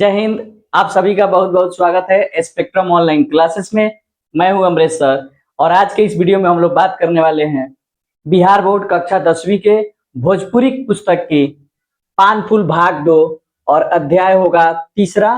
जय हिंद। आप सभी का बहुत बहुत स्वागत है स्पेक्ट्रम ऑनलाइन क्लासेस में। मैं हूं अमरेश सर और आज के इस वीडियो में हम लोग बात करने वाले हैं बिहार बोर्ड कक्षा 10वीं के भोजपुरी पुस्तक की पान फूल भाग 2 और अध्याय होगा तीसरा।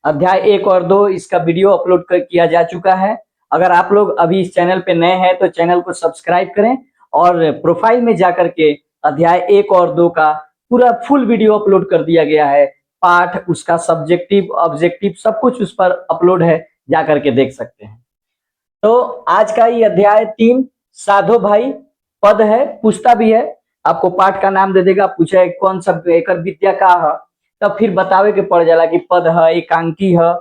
अध्याय 1 और 2 इसका वीडियो अपलोड किया जा चुका है। अगर आप लोग अभी इस चैनल पे नए हैं तो चैनल को सब्सक्राइब करें और प्रोफाइल में जाकर के अध्याय 1 और 2 का पूरा फुल वीडियो अपलोड कर दिया गया है। पाठ, उसका सब्जेक्टिव ऑब्जेक्टिव सब कुछ उस पर अपलोड है, जा करके देख सकते हैं। तो आज का ये अध्याय 3 साधो भाई पद है, पूछता भी है, आपको पाठ का नाम दे देगा, पूछे कौन सा एकर विद्या का है, तब फिर बतावे के पड़ जाला कि पद है, एकांकी है,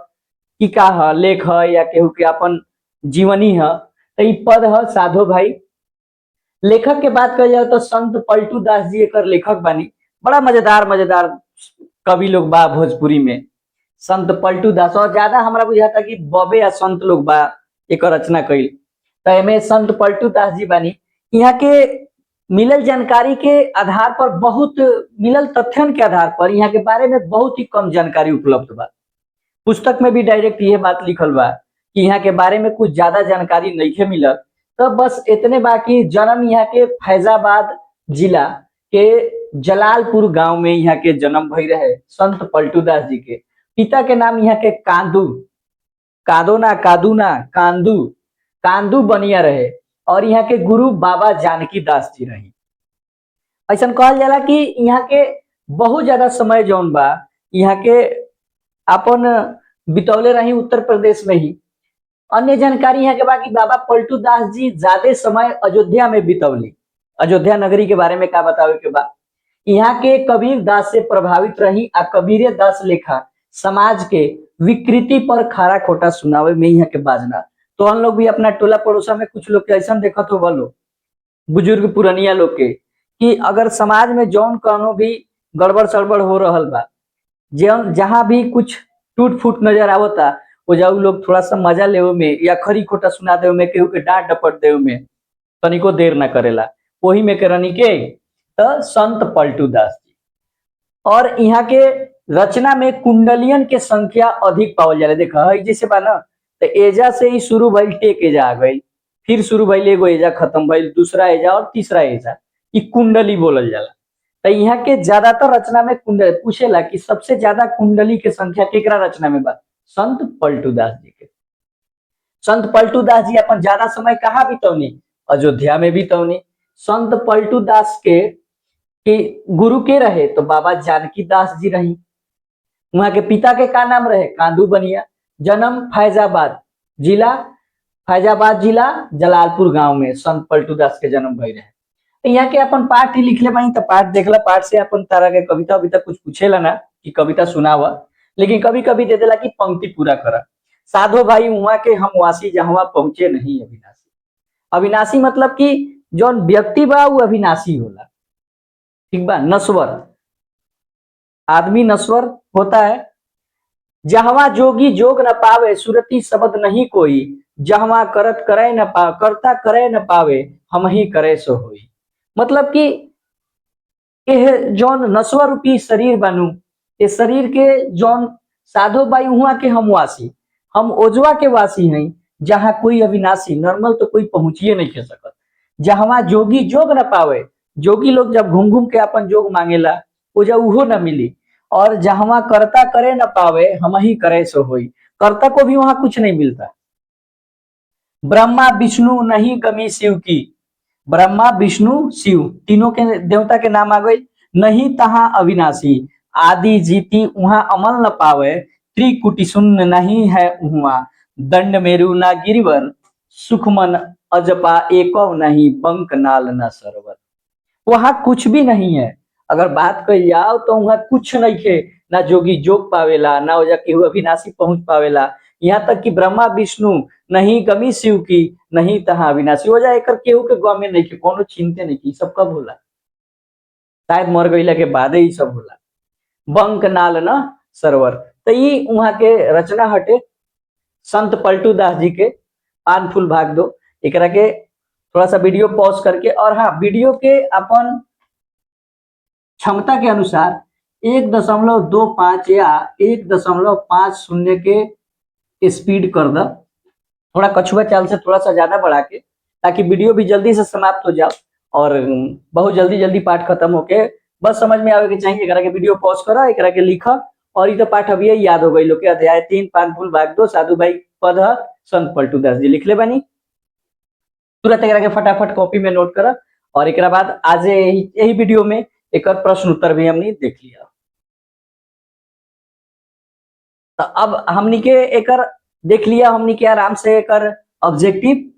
टीका है, लेख है या केहू के अपन जीवनी है। तो ये पद है साधो भाई। लेखक के बात कर जाए तो संत पलटू दास जी एकर लेखक बानी। बड़ा मजेदार मजेदार कवि लोग बा भोजपुरी में, संत पलटू दास। और ज्यादा हमरा बुझाता कि बबे या संत लोग बा एक रचना कइल। तो एमे संत पलटू दास जी बानी। यहाँ के मिलल जानकारी के आधार पर, बहुत मिलल तथ्यन के आधार पर यहाँ के बारे में बहुत ही कम जानकारी उपलब्ध बा। पुस्तक में भी डायरेक्ट ये बात लिखल बा कि यहाँ के बारे में कुछ ज्यादा जानकारी नहीं मिलल। तो बस इतने बाकी जन्म यहाँ के फैजाबाद जिला के जलालपुर गांव में यहाँ के जन्म भई रहे संत पलटू दास जी के। पिता के नाम यहाँ के कांदू, कांदू कांदू बनिया रहे और यहाँ के गुरु बाबा जानकी दास जी रही। ऐसा कहल जाला कि यहाँ के बहुत ज्यादा समय जौन बा यहाँ के अपन बितौले रही उत्तर प्रदेश में ही। अन्य जानकारी यहाँ के बाकी बाबा पलटू दास जी ज्यादा समय अयोध्या में बितौली। अयोध्या नगरी के बारे में क्या बतावे के बाद, यहाँ के कबीर दास से प्रभावित रही आ कबीर दास लेखा समाज के विकृति पर खरा खोटा सुनावे में यहाँ के बाजना। तो हम लोग भी अपना टोला पड़ोसा में कुछ लोग के ऐसा देखत हो बोलो, बुजुर्ग पुरनिया लोग के, कि अगर समाज में जौन कौनो भी गड़बड़ सड़बड़ हो रहा बा, जहां भी कुछ टूट फूट नजर आवता, वो जाऊ लोग थोड़ा सा मजा ले में या खरी खोटा सुना दे में, केहू के डांट डपट दे में तनिको देर ना करेला। वही में करनी के तो संत पलटू दास जी। और यहाँ के रचना में कुंडलियन के संख्या अधिक पावल जाला। देखा जैसे बा ना, तो एजा से ही शुरू भइल, टेक एजा आ गई, फिर शुरू भइल एगो एजा, खत्म भइल दूसरा एजा और तीसरा एजा, ई कुंडली बोलल जाला। तो यहाँ के ज्यादातर रचना में कुंडली पूछेला कि सबसे ज्यादा कुंडली के संख्या केकरा रचना में बा, संत पलटू दास जी के। संत पलटू दास जी अपन ज्यादा समय कहाँ बितौनी, अयोध्या में बितौनी। संत पलटू दास के गुरु के रहे तो बाबा जानकी दास जी रही। वहां के पिता के का नाम रहे, कांदू बनिया। जन्म फैजाबाद जिला जलालपुर गांव में संत पलटू दास के जन्म भई रहे। यहाँ के अपन पाठ ही लिख ले बानी, तो पाठ देखला, पाठ से अपन तारा के कविता अभी तक कुछ पूछेला ना कि कविता सुनावा, लेकिन कभी कभी दे देला कि पंक्ति पूरा करा। साधो भाई वहां के हम वासी जहां पहुंचे नहीं अविनाशी। अविनाशी मतलब कि जौन व्यक्ति बा वो अविनाशी होला, ठीक बा। नश्वर आदमी नश्वर होता है। जहवा जोगी जोग न पावे सुरती शब्द नहीं कोई, जहवा करत करे न पा करता करे न पावे हम ही करे सो होई। मतलब कि यह जौन नश्वर रूपी शरीर बनू, ये शरीर के जौन साधो बाई हुआ के हम वासी, हम ओजवा के वासी हैं, जहां कोई अविनाशी नॉर्मल तो कोई पहुंचिए नहीं के सकत। जहां जोगी जोग न पावे, जोगी लोग जब घूम घूम के अपन जोग मांगेला वो जब उहो न मिली। और जहां कर्ता करे न पावे हम ही करे सो होई, कर्ता को भी वहां कुछ नहीं मिलता। ब्रह्मा विष्णु नहीं कमी शिव की, ब्रह्मा विष्णु शिव तीनों के देवता के नाम आ गए। नहीं तहा अविनाशी आदि जीती वहां अमल न पावे, त्रिकुटी शून्य नहीं है उहाँ, दंड मेरु ना गिरिवर सुखमन अजपा एको नहीं, बंक नाल न सरोवर। वहां कुछ भी नहीं है। अगर बात कही जाओ तो वहां कुछ नहीं है, ना जोगी जोग पावेला, ना वजह केहू अविनाशी पहुंच पावेला। यहाँ तक कि ब्रह्मा विष्णु नहीं कमी शिव की, नहीं तहा अविनाशी वजह एक केहू के गमे नहीं के, कोनो चिंते नहीं की। सब कब होला, शायद मर गईला के बाद ही सब होला। बंक नाल न सरोवर, तो ये वहां के रचना हटे संत पलटू दास जी के पान फूल भाग 2। एकरा के थोड़ा सा वीडियो पॉज करके, और हाँ वीडियो के अपन क्षमता के अनुसार 1.25 या 1.50 के स्पीड कर द, थोड़ा कछुआ चाल से थोड़ा सा ज्यादा बढ़ा के, ताकि वीडियो भी जल्दी से समाप्त हो जाओ और बहुत जल्दी जल्दी पाठ खत्म होके बस समझ में आवे के चाहिए। एकरा के वीडियो पॉज करा, एकरा के लिखा और ये तो पाठ अभी याद हो गई लोग के। अध्याय 3 पान फूल भाग 2 साधु भाई पद संत पलटू दास जी लिख ले बानी। तुरंत एकरा के फटाफट कॉपी में नोट करा और एक बाद आज यही वीडियो में एक प्रश्न उत्तर भी हमने देख लिया। तो अब हमनी के एक देख लिया, हमनी के आराम से एक ऑब्जेक्टिव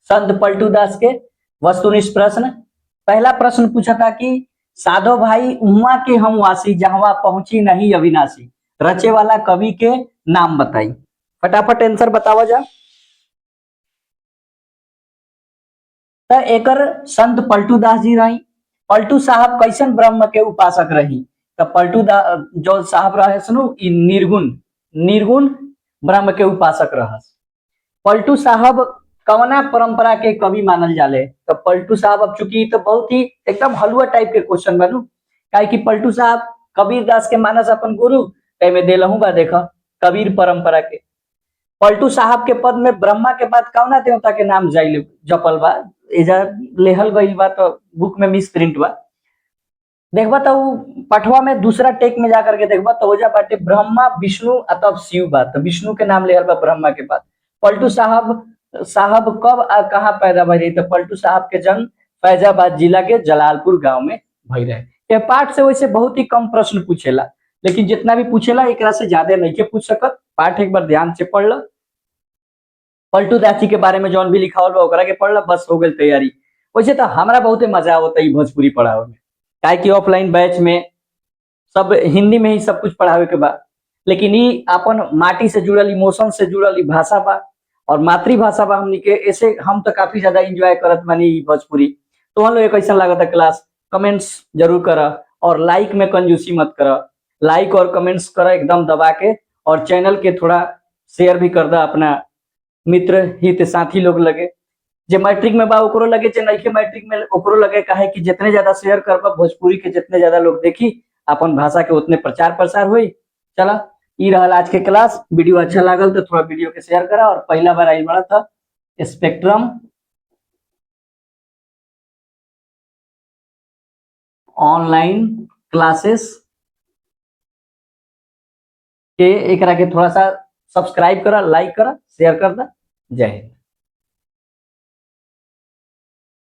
संत पलटू दास के वस्तुनिष्ठ प्रश्न। पहला प्रश्न पूछा था कि साधो भाई उहाँ के हम वासी जहवा पहुंची नहीं अविनाशी, रचे वाला कवि के नाम बताई। फटाफट आंसर बतावा जा। तो एकर संत पलटू दास जी रही। पलटू साहब कैसन ब्रह्म के उपासक रही? तो पलटू जो साहब रहे सुनो निर्गुण निर्गुण ब्रह्म के उपासक रहस। पलटू साहब कवना परंपरा के कवि मानल जाले? तो पलटू साहब, अब चूंकि तो बहुत ही एकदम हलुआ टाइप के क्वेश्चन बनू, काहे कि पलटू साहब कबीर दास के मानस अपन गुरु कई में देलहू बा, देखा कबीर परंपरा के। पलटू साहब के पद में ब्रह्मा के बाद कौना देवता के नाम जाइल जपल बा? एजा लेहल गईल बा, तो बुक में मिस प्रिंट बा। देखबा तो पठवा में दूसरा टेक में जाकर के देखबा तो ओजा बाटे ब्रह्मा विष्णु अतः शिव बा, तो विष्णु के नाम लेहल बा ब्रह्मा के बाद। पलटू साहब कब कहाँ पैदा भई? तो पलटू साहब के जन्म फैजाबाद जिला के जलालपुर गांव में भई रहे। ये पाठ से वैसे बहुत ही कम प्रश्न पूछेला, लेकिन जितना भी पूछेला एकरा से ज्यादा नहीं के पूछ सकत। पाठ एक बार ध्यान से पढ़ लो। पलटू दास जी के बारे में जौन भी लिखावल बा ओकरा के पढ़ लो, बस हो गई तैयारी। वैसे तो हमरा बहुते मजा आवता है भोजपुरी पढ़ावे में, काहे कि ऑफलाइन बैच में सब हिंदी में ही सब कुछ पढ़ावे के बा, लेकिन ई अपन माटी से जुड़ल, इमोशन से जुड़ल भाषा बा और मातृभाषा बा हमनी के। ऐसे हम तो काफी ज्यादा इंजॉय करत बानी भोजपुरी। तो हम लोग कैसा लागत है क्लास? कमेंट्स जरूर करा और लाइक में कंजूसी मत करा। लाइक और कमेंट्स करा एकदम दबा के, और चैनल के थोड़ा शेयर भी कर दा अपना मित्र हित साथी लोग लगे। जे मैट्रिक में बा ओकरो लगे, जे नहीं के मैट्रिक में ओकरो लगे। काहे कि जितने ज्यादा शेयर करबा भोजपुरी के, जितने ज्यादा लोग देखी अपन भाषा के, उतने प्रचार प्रसार हुई। चला ई रहल आज के क्लास। वीडियो अच्छा लागल तो थोड़ा वीडियो के शेयर करा, और पहला बार आई बड़ा था स्पेक्ट्रम ऑनलाइन क्लासेस के एकरा के थोड़ा सा सब्सक्राइब करा, लाइक करा, शेयर कर दा। जय हिंद।